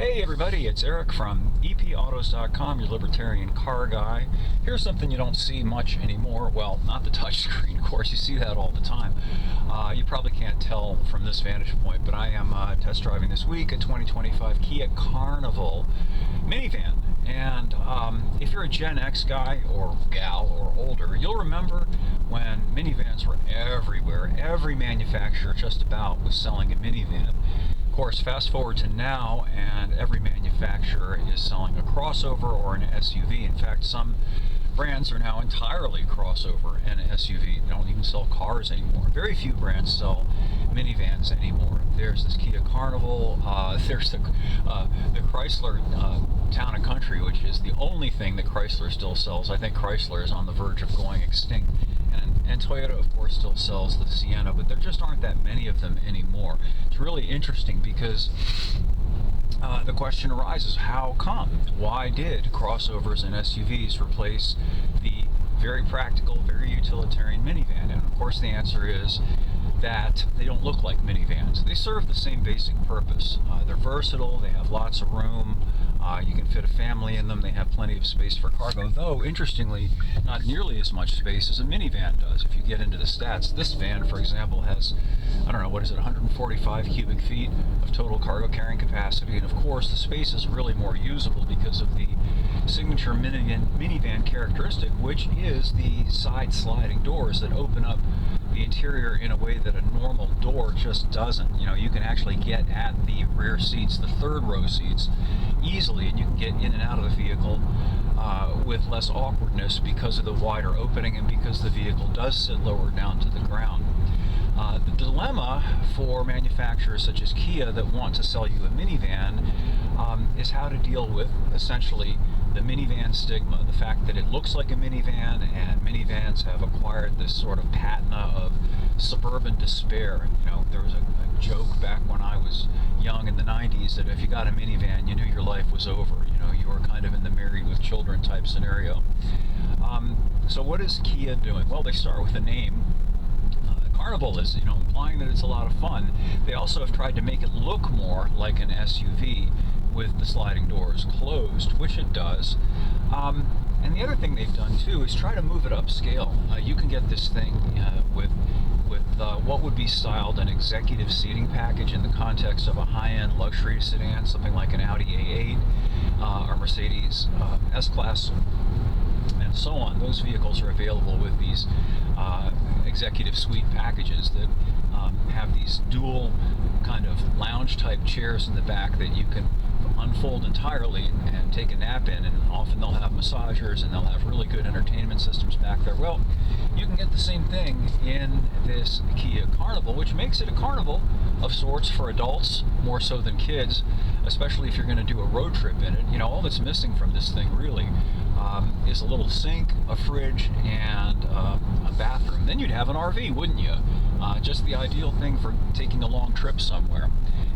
Hey everybody, it's Eric from epautos.com, your libertarian car guy. Here's something you don't see much anymore. Well, not the touchscreen, of course, you see that all the time. You probably can't tell from this vantage point, but I am test driving this week a 2025 Kia Carnival minivan. And if you're a Gen X guy or gal or older, you'll remember when minivans were everywhere. Every manufacturer just about was selling a minivan. Of course, fast forward to now, and every manufacturer is selling a crossover or an SUV. In fact, some brands are now entirely crossover and SUV. They don't even sell cars anymore. Very few brands sell minivans anymore. There's this Kia Carnival. There's the Chrysler Town and Country, which is the only thing that Chrysler still sells. I think Chrysler is on the verge of going extinct. And Toyota, of course, still sells the Sienna, but there just aren't that many of them anymore. It's really interesting because the question arises, how come? Why did crossovers and SUVs replace the very practical, very utilitarian minivan? And of course the answer is that they don't look like minivans. They serve the same basic purpose. They're versatile, they have lots of room, you can fit a family in them, they have plenty of space for cargo, though interestingly not nearly as much space as a minivan does. If you get into the stats, this van, for example, has, I don't know, what is it, 145 cubic feet of total cargo carrying capacity, and of course the space is really more usable because of the signature minivan characteristic, which is the side sliding doors that open up the interior in a way that a normal door just doesn't. You know, you can actually get at the rear seats, the third row seats, easily, and you can get in and out of the vehicle with less awkwardness because of the wider opening and because the vehicle does sit lower down to the ground. The dilemma for manufacturers such as Kia that want to sell you a minivan is how to deal with essentially the minivan stigma, the fact that it looks like a minivan, and minivans have acquired this sort of patina of suburban despair. You know, there was a joke back when I was young in the 90s that if you got a minivan, you knew your life was over. You know, you were kind of in the married with children type scenario. So what is Kia doing? Well, they start with a name. Carnival is, you know, implying that it's a lot of fun. They also have tried to make it look more like an SUV with the sliding doors closed, which it does. And the other thing they've done too is try to move it upscale. You can get this thing with what would be styled an executive seating package in the context of a high-end luxury sedan, something like an Audi A8 or Mercedes S-Class, and so on. Those vehicles are available with these executive suite packages that have these dual kind of lounge type chairs in the back that you can unfold entirely and take a nap in, and often they'll have massagers and they'll have really good entertainment systems back there. Well, you can get the same thing in this Kia Carnival, which makes it a carnival of sorts for adults more so than kids, especially if you're going to do a road trip in it. You know, all that's missing from this thing really is a little sink, a fridge, and a bathroom. Then you'd have an RV, wouldn't you? Just the ideal thing for taking a long trip somewhere.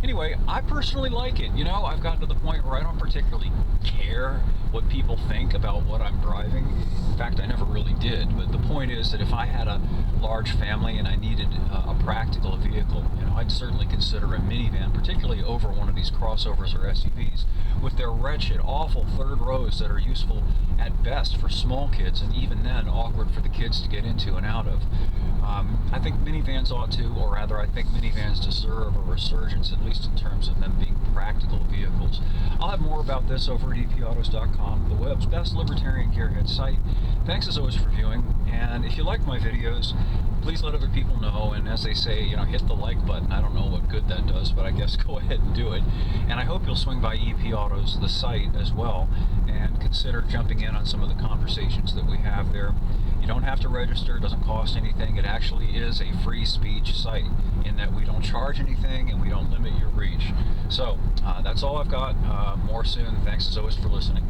Anyway, I personally like it. You know, I've gotten to the point where I don't particularly care what people think about what I'm driving. In fact, I never really did. But the point is that if I had a large family and I needed a practical vehicle, you know, I'd certainly consider a minivan, particularly over one of these crossovers or SUVs with their wretched, awful third rows that are useful at best for small kids, and even then awkward for the kids to get into and out of. I think minivans ought to, or rather I think minivans deserve a resurgence, at least in terms of them being practical vehicles. I'll have more about this over at epautos.com, the web's best libertarian gearhead site. Thanks as always for viewing, and if you like my videos, please let other people know, and as they say, you know, hit the like button. I don't know what good that does, but I guess go ahead and do it. And I hope you'll swing by EP Autos, the site, as well, and consider jumping in on some of the conversations that we have there. You don't have to register, it doesn't cost anything. It actually is a free speech site in that we don't charge anything and we don't limit your reach. So that's all I've got. More soon. Thanks as always for listening.